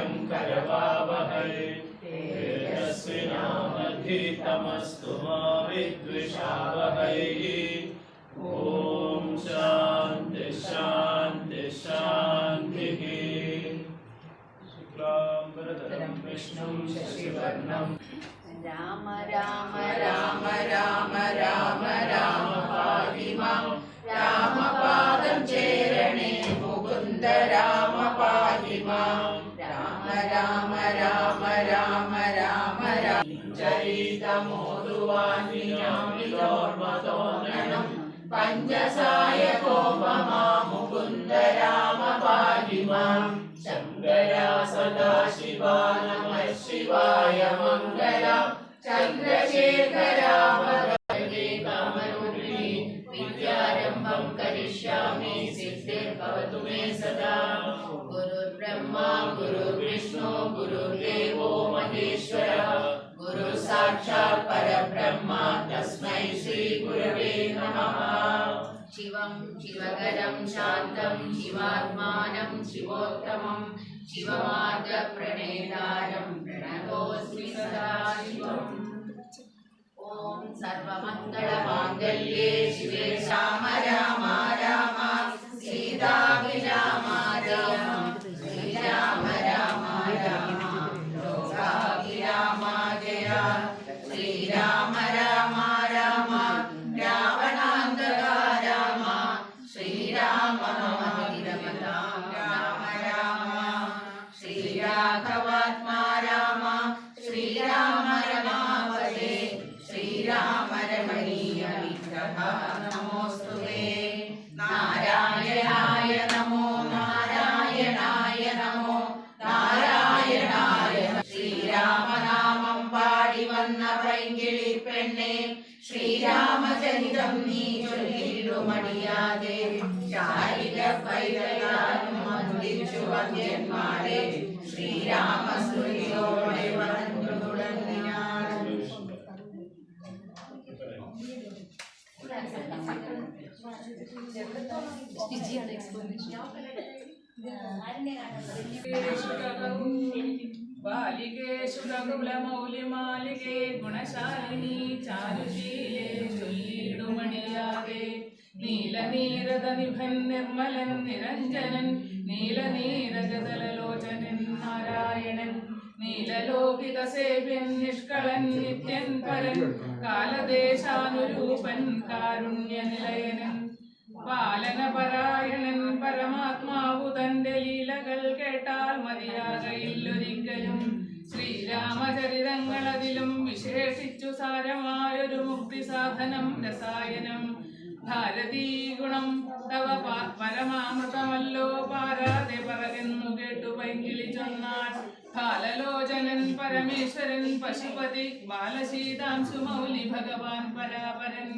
वीर्यं करवावहै तेजस्विनावधीतमस्तु मा विद्विषावहै। ॐ शान्ति शान्ति शान्तिः। शुक्लाम्बरधरं विष्णुं शशिवर्णं राम राम राम राम राम राम पाहि मां रामपादं चरणे मुकुन्द राम पाहि मां राम राम राम राम राम राम चरितमोदुवान्यामिलोर्मतोरणं पञ्चसाय कोपमा मुकुन्द राम पाहि मां शङ्करा सदाशिवा नमः शिवाय मङ्गलम् चन्द्रशेखरा भगवते कामरूपिणी विद्यारम्भं करिष्यामि सिद्धिर्भवतु मे सदा। गुरुर्ब्रह्मा गुरुर्विष्णु गुरुर्देवो महेश्वरः गुरुः साक्षात् परब्रह्म तस्मै श्रीगुरवे नमः। शिवं शिवकरं शान्तं शिवात्मानं शिवोत्तमं शिवमार्गप्रणेतारं प्रणतोऽस्मि सदा शिवम्। ॐ सर्वमङ्गलमाङ्गल्ये शिवे राम राम राम सीताभिराम राम श्रीराम राम राम लोकाभिराम जय श्रीराम राम राम रावणान्तक राम श्रीराम रमतां राम राम श्रीराघवात्मा राम श्रीराम रमापते श्रीराम रमणीय विग्रह नमोस्तुते। नारायणाय नमो नारायणाय नमो നാരായണായ. ശ്രീരാമനാമം പാടി വന്ന പൈങ്കിളി പെണ്ണെ ശ്രീരാമചരിതം നീ ചൊല്ലിടുമടിയാതെ ശാരിക പൈതലാലും വന്ദിച്ചു വന്ധ്യന്മാരെ ശ്രീരാമസ്തുതിയോടെ വന്നു തുടങ്ങിനാൾ. ബാലികേഷു കുലമൗലിമാലികേ ഗുണശാലിനി ചാരുശീലേ ചൊല്ലിടുമണിയാതെ നീലനീരത നിഭൻ നിർമ്മലൻ നിരഞ്ജനൻ നീലനീരജതലലോചനൻ നാരായണൻ നീലലോകിത സേവ്യൻ നിഷ്കളൻ നിത്യൻ പരൻ കാലദേശാനുരൂപൻ കാരുണ്യനിലയനൻ പാലനപരായണൻ പരമാത്മാവു തന്റെ ലീലകൾ കേട്ടാൽ മതിയാകയില്ലൊരിക്കലും. ശ്രീരാമചരിതങ്ങളതിലും വിശേഷിച്ചു സാരമായൊരു മുക്തി സാധനം രസായനം. ഭാരതീ ഗുണം തവ പരമാമൃതമല്ലോ പാരാതെ പറകെന്നു കേട്ടു പൈങ്കിളി ചൊന്നാൾ. ബാലലോചനൻ പരമേശ്വരൻ പശുപതി ബാലശീതാംശു മൗലി ഭഗവാൻ പരാപരൻ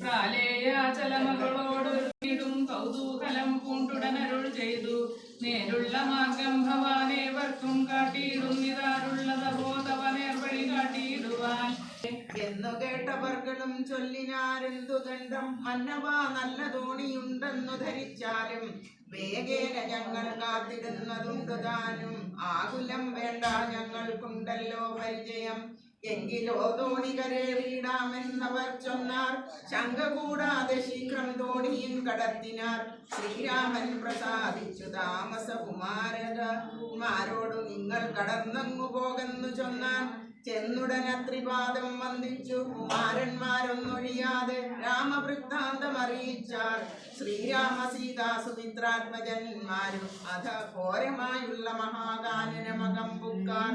പ്രാലേയാചലമകളോടൊരുക്കിടും കൗതൂഹലം പൂണ്ടുടനരുൾ ചെയ്തു. നേരുള്ള മാർഗം ഭവാനേവർക്കും കാട്ടിയിടുന്നിതാരുള്ളതോ തവ നേർവഴി കാട്ടിയിടുവാൻ എന്നു കേട്ടവർകളും ചൊല്ലിനാരെന്തു ദണ്ഡം മന്നവാ നല്ല തോണിയുണ്ടെന്നു ധരിച്ചാലും വേഗേന ഞങ്ങൾ കാത്തിടുന്നതുണ്ട് താനും. ആകുലം വേണ്ട ഞങ്ങൾക്കുണ്ടല്ലോ പരിചയം എങ്കിലോ തോണി കരേറിയിടാമെന്നവർ ചൊന്നാർ. ശങ്ക കൂടാതെ ശീഘ്രം തോണിയും കടത്തിനാർ. ശ്രീരാമൻ പ്രസാദിച്ചു താമസകുമാരന്മാരോടു നിങ്ങൾ കടന്നങ്ങു പോകെന്നു ചൊന്നാൻ. ചെന്നുടനത്രിപാദം വന്ദിച്ചു കുമാരന്മാരൊന്നൊഴിയാതെ രാമവൃത്താന്തം അറിയിച്ചാർ. ശ്രീരാമ സീതാ സുമിത്രാത്മജന്മാരും അധ ഘോരമായുള്ള മഹാകാനനമകം പുക്കാർ.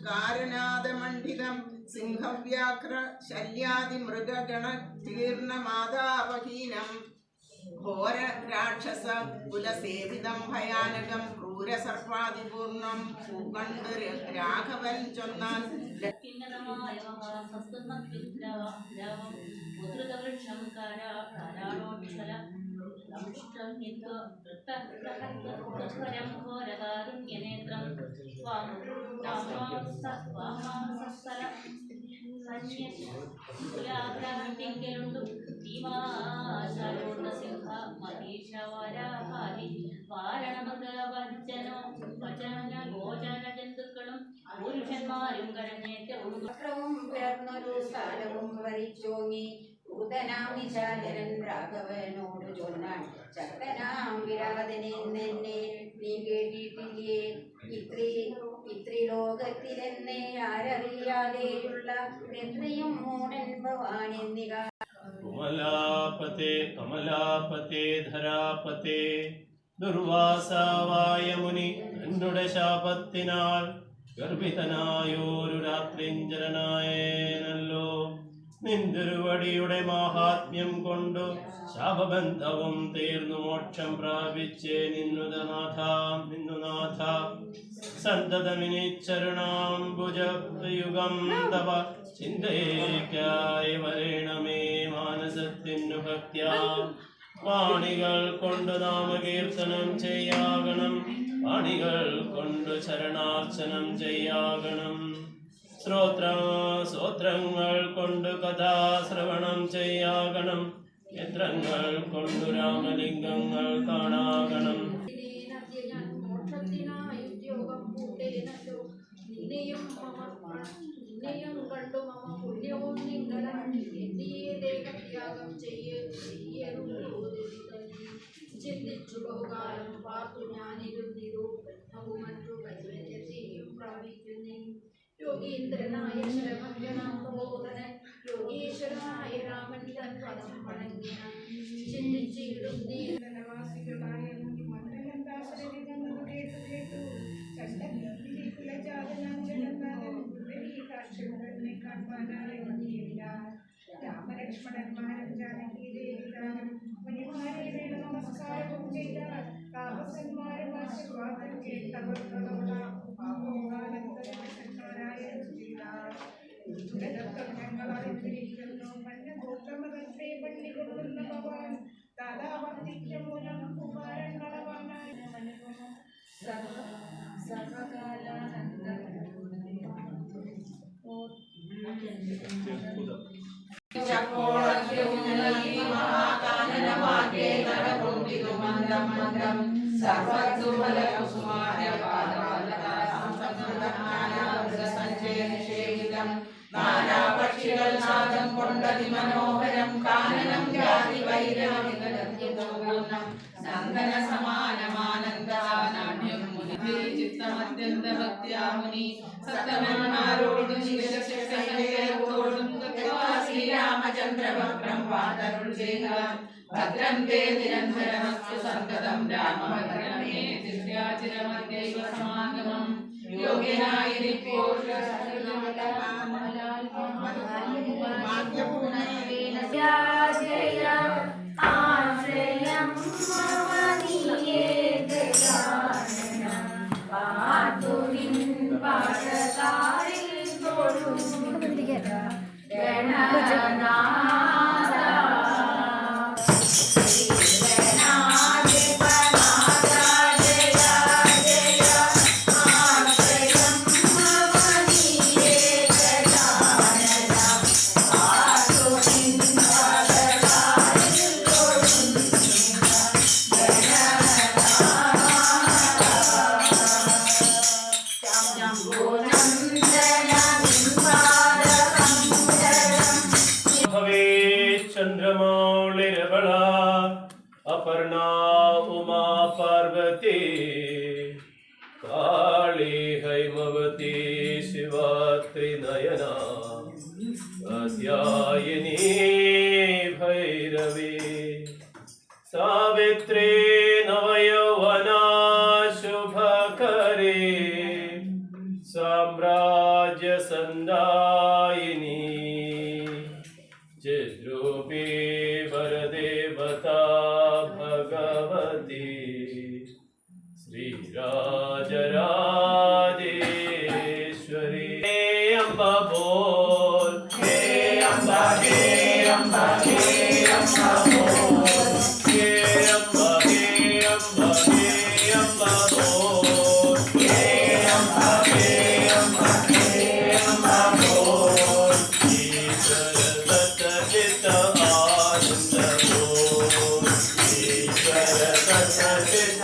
കാരനാദമണ്ഡിതം സിംഹവ്യാഘ്ര ശല്യാദി മൃഗഗണ ജീർണമാതാപഹീനം ഘോര രാക്ഷസ കുലസേവിതം ഭയാനകം ക്രൂരസർപ്പാതിപൂർണം കണ്ട് രാഘവൻ ചൊന്നാൻ. ഗോചന ജന്തുക്കളും പുരുഷന്മാരും കരഞ്ഞേറ്റവും പേർന്നൊരു സ്ഥലവും വരിച്ചോങ്ങി ഭൂതനാം നിശാചരൻ രാഘവനോട് ചൊന്നാൻ ശക്തനാം വിരാതനെ നിന്നെ നീ കേട്ടിട്ടില്ലേ പിതൃലോകത്തിലെന്നെ ആരറിയാതെയുള്ള എത്രയും മൂടൻ ഭവാനെന്നിക കമലാപതേ കമലാപതേ ധരാപതേ ദുർവാസാവായ മുനി തന്നുടെ ശാപത്തിനാൽ ഗർഭിതനായൊരു രാത്രിഞ്ചരനായേനല്ലോ. നിന്തിരുവടിയുടെ മാഹാത്മ്യം കൊണ്ടു ശാപബന്ധവും തീർന്നു മോക്ഷം പ്രാപിച്ചേ നിന്നുനാഥ. സന്തതമിനിച്ചരുണാംബുജയുഗം തവ ചിന്തയേക്കായി വരേണമേ മാനസത്തിനു ഭക്ത്യാ. വാണികൾ കൊണ്ട് നാമകീർത്തനം ചെയ്യാകണം, വാണികൾ കൊണ്ട് ശരണാർച്ചനം ചെയ്യാകണം. സ്തോത്രങ്ങൾ കൊണ്ട് കഥാശ്രവണം ചെയ്യാകണം, യന്ത്രങ്ങൾ കൊണ്ടു രാമലിംഗങ്ങൾ കാണാകണം. കണ്ടു മമ പുണ്യവും ദേഹത്യാഗം ചിന്തിച്ചു ബഹുകാലം പാർത്തു ഞാനിരുന്നിരു മറ്റു കൈവല്യത്തെയും പ്രാപിക്കുന്നേ. യോഗീന്ദ്രനായ ശരമഞ്ജനാമബോധനൻ യോഗീശ്വരനായ രാമൻ തൻ പദം വണങ്ങിയ ചിന്തിച്ചിടും ദേശവാസികളായ രാമലക്ഷ്മണന്മാരും ജാനകി ദേവിതാനും മുനിമാരെ വേണ നമസ്കാരവും ചെയ്ത താപസന്മാരും ആശീർവാദം കേട്ടവർഞങ്ങൾ അറിഞ്ഞിരിക്കുന്നു. പന്നഗോത്രമതത്തെ പള്ളി കൊള്ളുന്ന ഭവാൻ താതാവർത്തിക്ക മൂലം കുമാരങ്ങളവാനായി നാനാപക്ഷികൾ നാദം കൊണ്ടതിമനോഹരം കാനനം ജാതി വൈരാമികലർത്തിപൂർണം നന്ദന സമാനമാനന്ദാനാട്യം മുനി ചിത്തമത്യന്ത ഭക്ത്യാമുനി സത്തമന്മാരോടും ശ്രീരാമചന്ദ്രഭദ്രം വാതരുൾ ചെയ്യുക. ഭദ്രം തേ നിരന്തരമസ്തു സന്തതം രാമഭദ്രമേ ദിഷ്ട്യാചിരമദ്യൈവ സമാഗമം യോഗ്യനായിരിപ്പോൾ चंद्रमौलिरबला अपर्णा उमा पार्वती काली हैमवती शिवा त्रिनयना कात्यायनी भैरवी सावित्री नवयौवना शुभकरी साम्राज्य संदायिनी चिद्रूपी वरदेवता भगवती श्रीराजराजेश्वरी हे अम्बा बोल हे अम्बा हे अम्बा हे अम्बा बोल हे अम्बा हे अम्बा हे अम्बा बोल हे अम्बा हे अम्बा हे अम्बा बोल ईश्वर सच्चित आनंद बोल ईश्वर सच्चित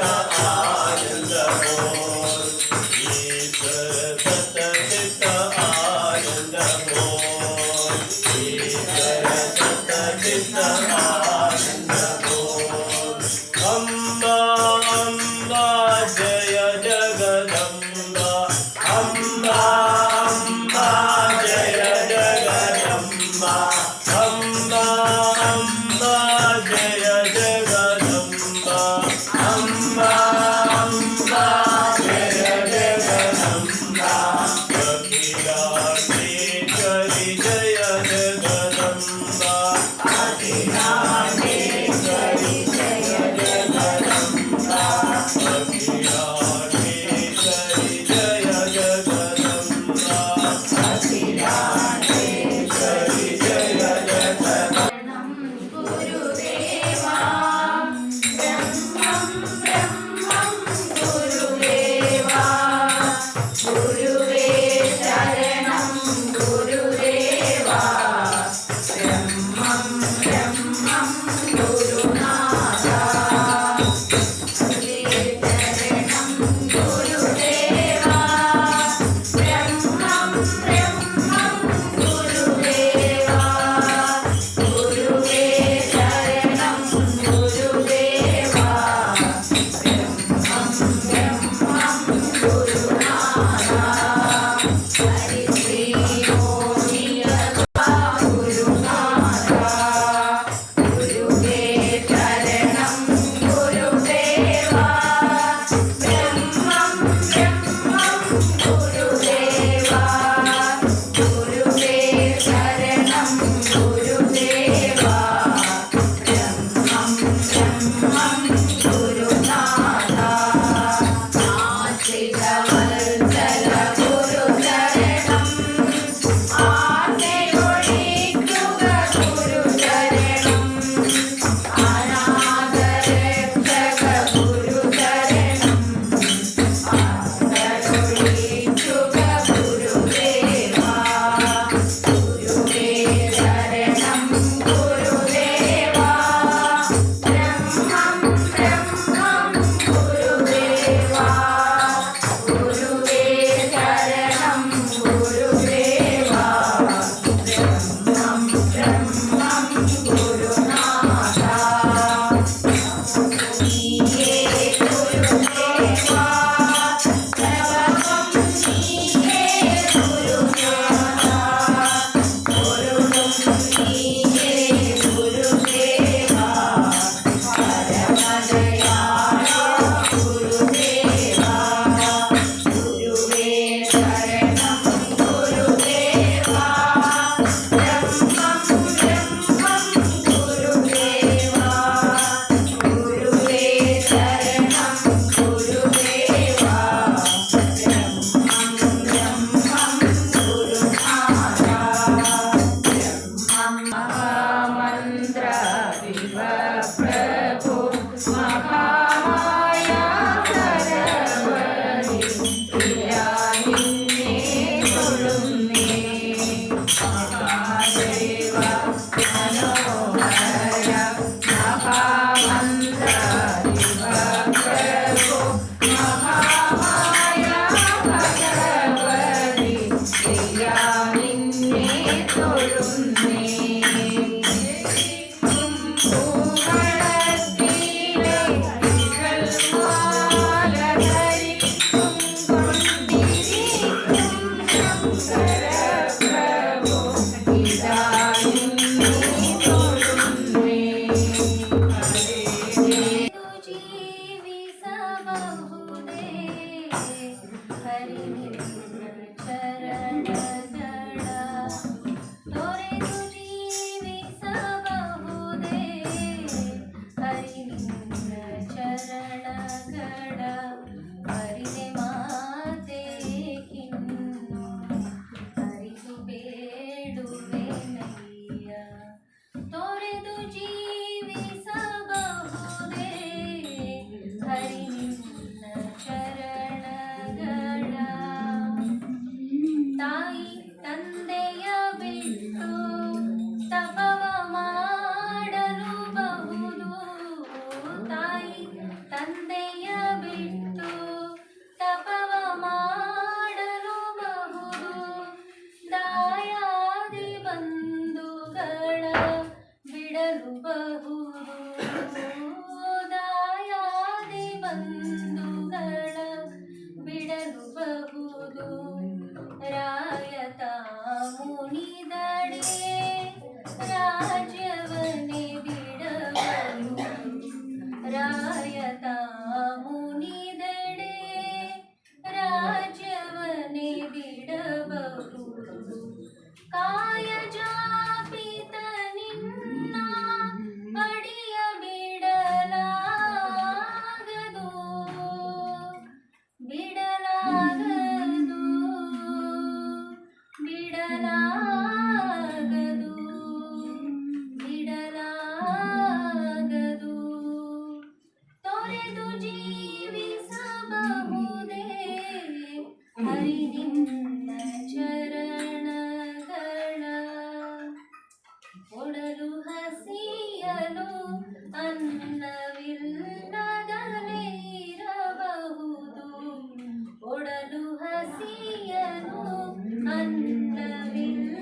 ನಿನ್ನೆ ತೊಳುನ್ನೆ ಕುಂಕುಮಳದ್ದೀರೆ ಕಲ್ಮಾಲಧರಿ ತುಂಗೊಂಡಿರಿ ಶಂಕರ ಪ್ರಭು ಇದಾ ನಿನ್ನೆ ತೊಳುನ್ನೆ ಜೀವಿಸಬಹುದೇ ಹರಿ ಚರಣಗಳ ತೊರೆದು ಜೀವಿಸಬಹುದೇ ಹರಿ ಚರಣಗಳ ಹರಿದೆ ಮಾತೆ ಕಿನ್ನು ಹರಿದು ಬೇಡುವೆನಯ್ಯ ತೊರೆದು ಜೀವಿಸಬಹುದೇ ಹರಿ ಚರಣಗಳ ತಾಯಿ ತಂದೆಯ ಬಿಟ್ಟು ತಪವ ಮಾಡಲು ಬಹುದು ತಾಯಿ ತಂದೆಯ ಬಿಟ್ಟು ತಪವ ಮಾಡಲು ಬಹುದು ದಾಯಾದಿ ಬಂಧುಗಳ ಬಿಡಲು ಬಹುದು ದಾಯಾದಿ ಬಂಧುಗಳ ಬಿಡಲು ಬಹುದು ರಾಯತ ಮುನಿದಡೆ ರಾಜ್ಯವನ್ನೇ ಬಿಡಬಹುದು ರಾಯತ ಮುನಿದಡೆ ರಾಜ್ಯವನ್ನೇ ಬಿಡಬಹುದು ಕಾಯ ಜಾಪಿತ ನಿನ್ನ ಪಡಿಯ ಬಿಡಲಾಗದು ಬಿಡಲಾಗದು ಬಿಡಲಾಗದು ಬಿಡಲಾಗದು ತೊರೆದು ಜೀವಿಸಬಹುದೇ ಹರಿ ನಿನ್ನ ಚರಣಗಳ ಒಡಲು ಹಸಿಯಲು ಅನ್ನವಿಲ್ಲದಲೇ ಇರಬಹುದು ಒಡಲು ಹಸಿಯಲು ಅನ್ನವಿಲ್ಲ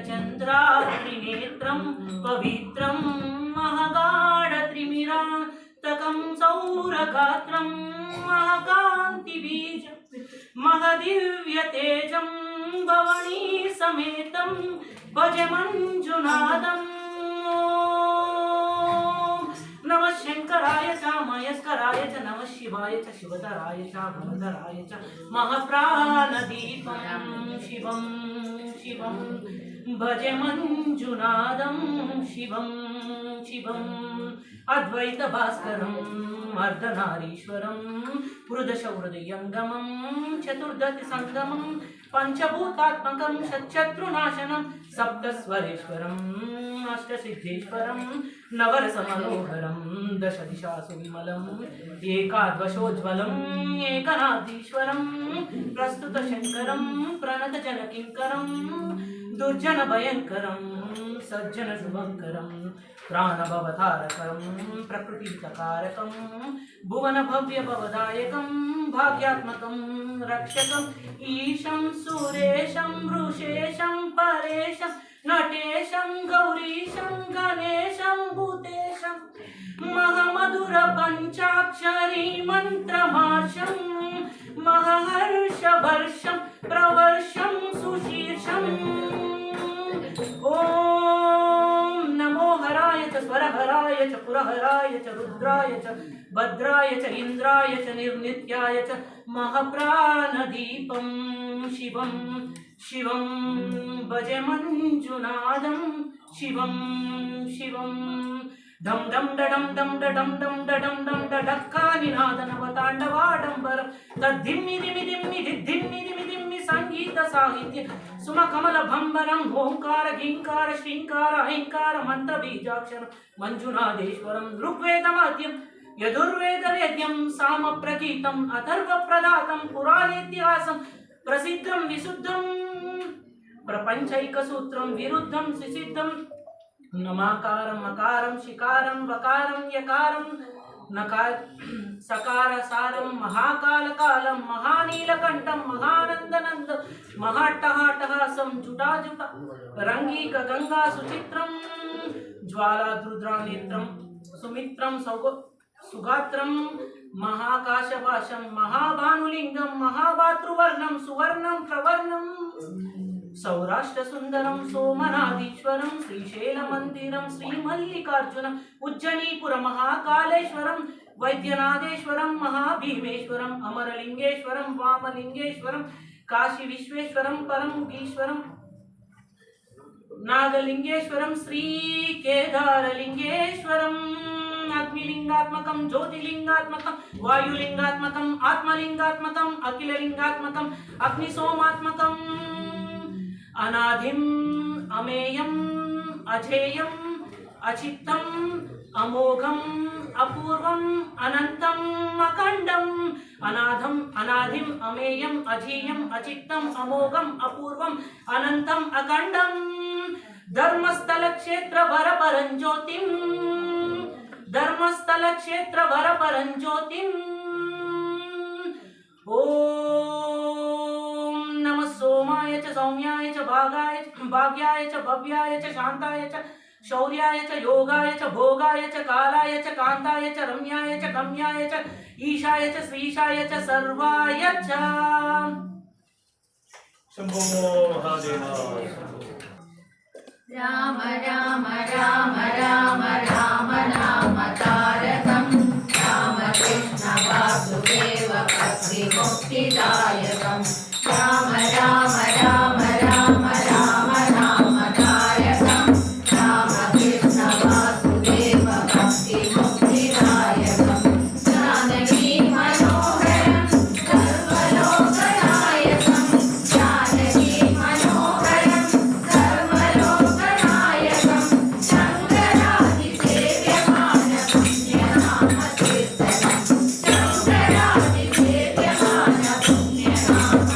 चन्द्रात्रिनेत्रं पवित्रं महगाढत्रिमिरान्तकं सौरगात्रं महाकान्तिबीजं महदिव्यतेजं भवनी समेतं भज मञ्जुनाथम् नमः शंकराय च मयस्कराय च नमः शिवाय च शिवतराय च भवतराय च महाप्राणदीपं शिवं शिवं भजे मञ्जुनादं शिवं शिवम् अद्वैत भास्करम् अर्धनारीश्वरं हृदशहृदयङ्गमं चतुर्दशि संगमं पंचभूतात्मकं शत्रुनाशनं सप्तस्वरेश्वरम् अष्टसिद्धेश्वरं नवरसमनोहरं दशदिशासु विमलम् एकाद्वशोज्ज्वलम् एकनाथीश्वरं प्रस्तुतशङ्करं प्रणतजनकिङ्करं दुर्जनभयङ्करं सज्जनशुभङ्करं प्राणभवतारकं प्रकृतिचकारकं भुवनभव्यभवदायकं भाग्यात्मकं रक्षकम् ईशं सुरेशं वृषेशं परेशं नटेशं गौरीशं गणेशं भूतेशं महमधुरपञ्चाक्षरी मन्त्रमार्षं महर्षवर्षं प्रवर्षं सुशीर्षम् ॐ नमो हराय च स्वरहराय च पुरहराय च रुद्राय च भद्राय च इन्द्राय च निर्नित्याय च महप्राणदीपं शिवं शिवं भजे मञ्जुनादं शिवं शिवं धम धम डडम डम डडम डम डडम डम डडक्कानिनादनवताण्डवाडम्बर तद्धिम्मि दिमि दिम्मि दिद्धिम्मि दिमि दिम्मि संगीत साहित्य सुमकमल भंबरं ओंकार गिंकार श्रींकार अहिंकार मंत्र बीजाक्षर मंजुनाथेश्वरं ऋग्वेदमाद्यं यजुर्वेदवेद्यं सामप्रगीतम् अथर्वप्रदातं पुराणेतिहासं प्रसिद्धं विशुद्धं प्रपंचैकसूत्रं विरुद्धं सुसिद्धं नमाकारं मकारं शिकारं वकारं यकारं नकार सकार सारं महाकालकालं महानीलकण्ठं महानन्दनन्द महाट्टहाट्टहासं जुटाजुटा रंगीक गंगा सुचित्रं ज्वालाद्रुद्रानेत्रं सुमित्रं सुगात्रं महाकाशभाषं महाभानुलिंगं महाभातृवर्णं सुवर्णं प्रवर्णं सौराष्ट्र सुंदरम सोमनाथीश्वरम श्रीशैलमंदिरम श्रीमल्लिकार्जुनम उज्जनीपुर महाकालेश्वरम वैद्यनाथेश्वरम महाभीमेश्वरम अमरलिंगेश्वरम वामलिंगेश्वरम काशी विश्वेश्वरम परमगीश्वरम नागलिंगेश्वरम श्री केदारलिंगेश्वरम अग्निलिंगात्मकं ज्योतिलिंगात्मकं वायुलिंगात्मकं आत्मलिंगात्मकं अखिललिंगात्मकं अग्निसोमात्मकं अनादिम् अमेयम् अजेयम् अचित्तम् अमोघम् अपूर्वम् अनन्तम् अखण्डम् अनाथम् अनादिम् अमेयम् अजेयम् अचित्तम् अमोघम् अपूर्वम् अनन्तम् अखण्डम् धर्मस्थल क्षेत्र वर परञ्ज्योतिम् धर्मस्थल क्षेत्र वर परञ्ज्योतिम् ओम नमः सोमाय च सौम्याय च भाग्याय च भव्याय च शांताय च शौर्याय च योगाय च भोगाय च कालाय च कांताय च रम्याय च गम्याय च ईशाय च श्रीशाय च सर्वाय च शंभो महादेव। राम राम राम राम राम नाम तारकं राम कृष्ण वासुदेव भक्तिमुक्तिदायकं राम राम राम राम राम नाम तारकं राम कृष्ण वासुदेव भक्तिमुक्तिदायकं जानकी मनोहरं सर्वलोकनायकं जानकी मनोहरं सर्वलोकनायकं शङ्करादिसेव्यमान पुण्यनामकीर्तनं शङ्करादिसेव्यमान पुण्यनाम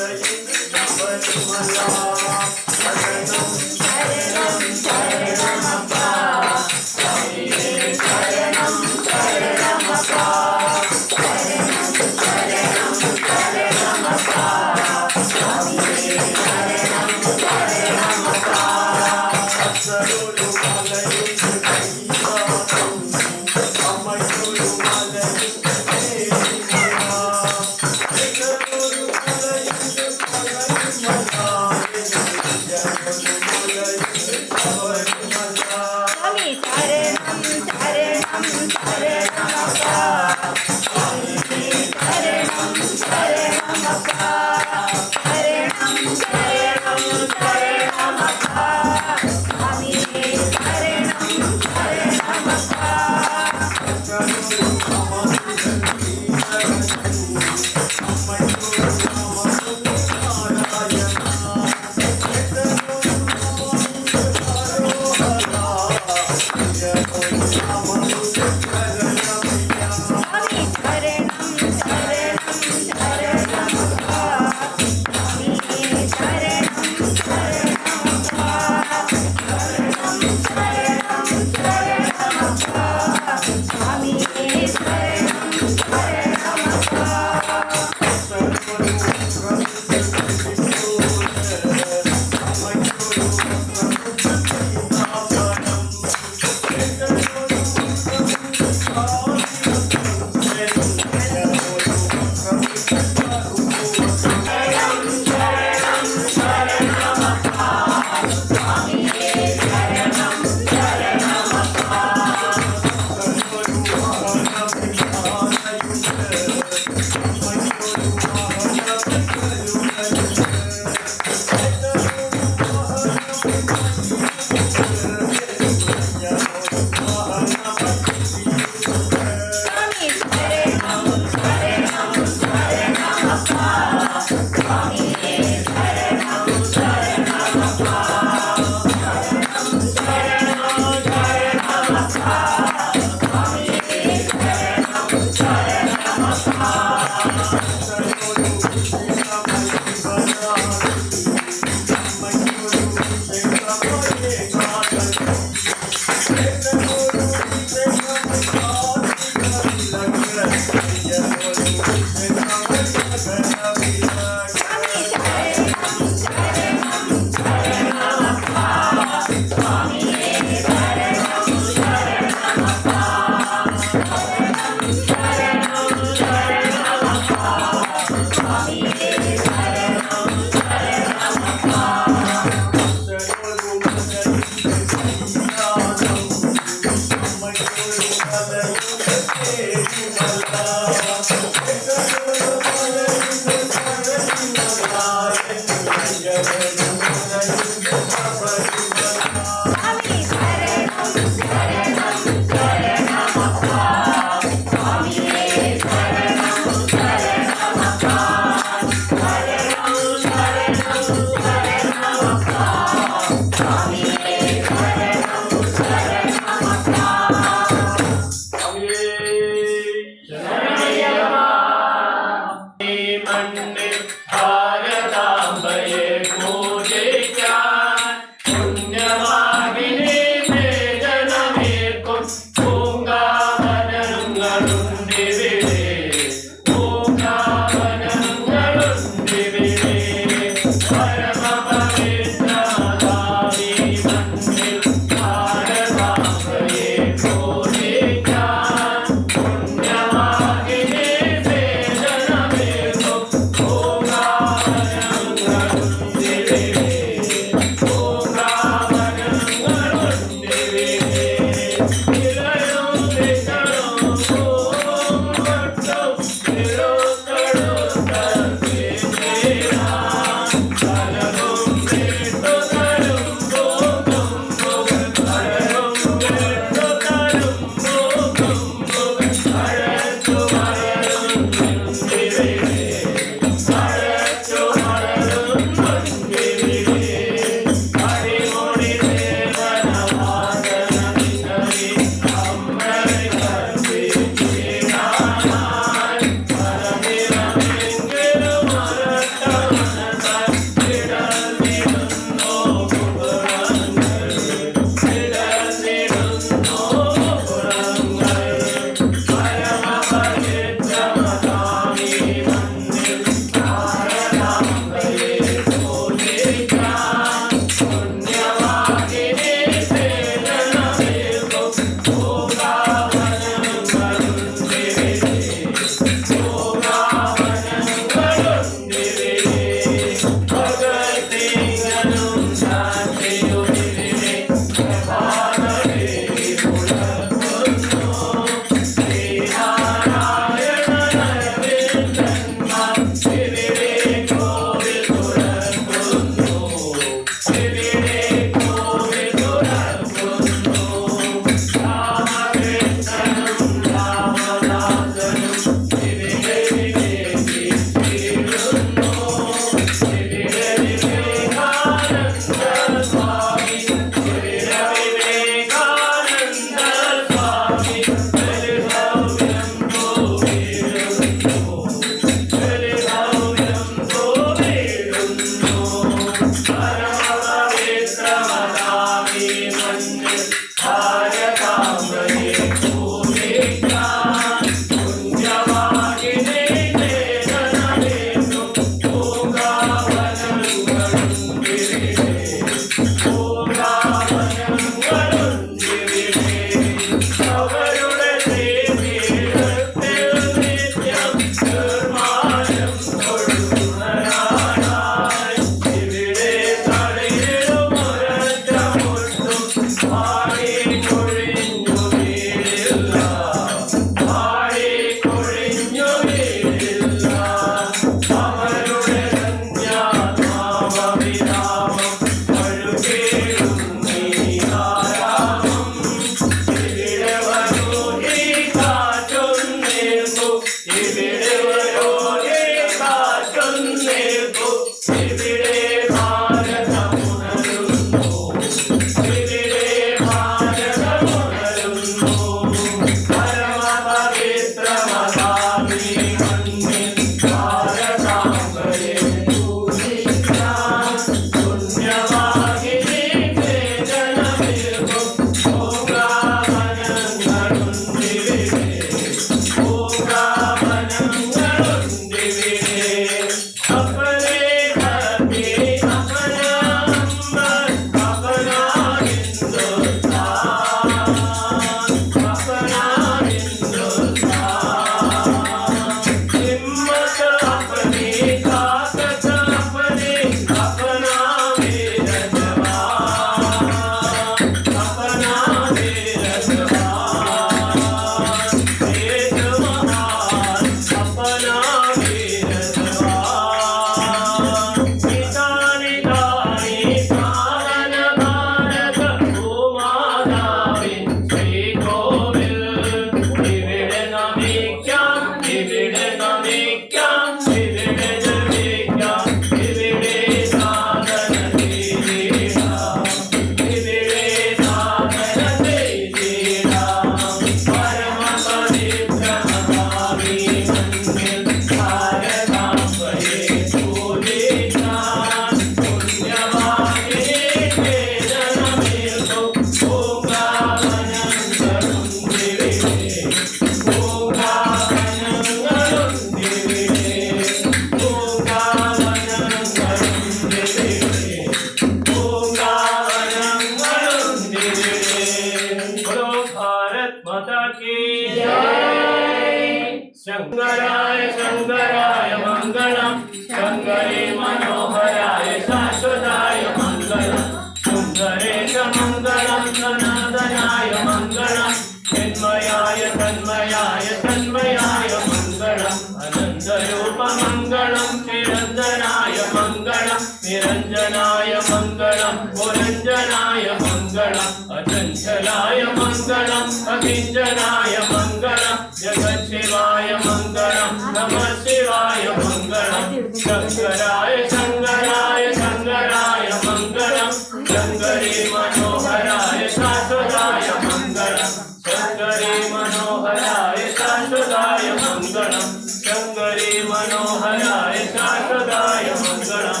शंकराय शंकराय मंगलम शंकरे मनोहराय शाश्वताय मंगलम सुंदरेश मंगलम सनातनाय मंगलम तन्मयाय तन्मयाय तन्मयाय मंगलम अनंत रूप मंगलम निरंजनाय मंगलम निरंजनाय मंगलम पुरंजनाय मंगलम अचंचलाय मंगलम अकिंचनाय मंगलम जगत शिवाय मंगलम नमः शिवाय मंगलम शंकराय शंकराय शंकराय मंगलम शंकरे मनोहराय शाश्वताय मंगलम शंकरे मनोहराय शाश्वताय मंगलम शंकरे मनोहराय शाश्वताय मंगलम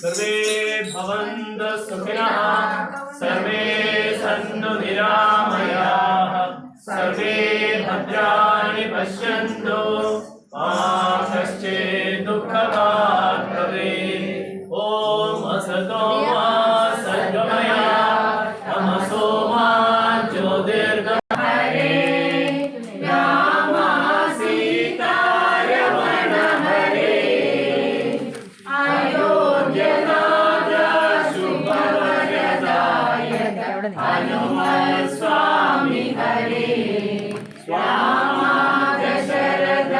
सर्वे भवन्तु सुखिनः सर्वे सन्तु निरामयाः सर्वे भद्राणि पश्यन्तु मा कश्चित् दुःखभाग् भवेत् ॐ असतो मा सद्गमय तमसो मा ज्योतिर्गमय राम सीता रमण हरे अयोध्यनाथ शुभवरदायक हनुमत् स्वामी हरे राम दशरथ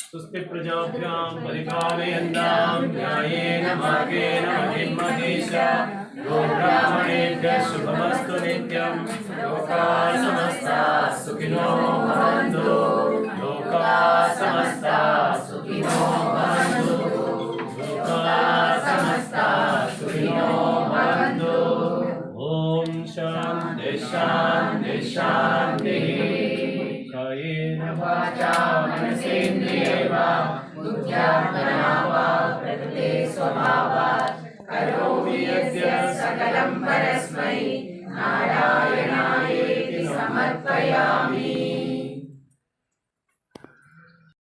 स्वस्ति प्रजाभ्यां परिपालयन्तां न्यायेन मार्गेण महीं महिषा गोब्राह्मणेभ्यः शुभमस्तु नित्यं लोकाः समस्ताः सुखिनो भवन्तु लोकाः समस्ताः सुखिनो भवन्तु लोकाः समस्ताः सुखिनो भवन्तु ॐ शान्ति शान्ति शान्तिः कायेन वाचा मनसेन्द्रियैर्वा बुद्ध्यात्मना वा प्रकृते स्वभावात् करोमि यस्य सकलं परस्मै नारायणाय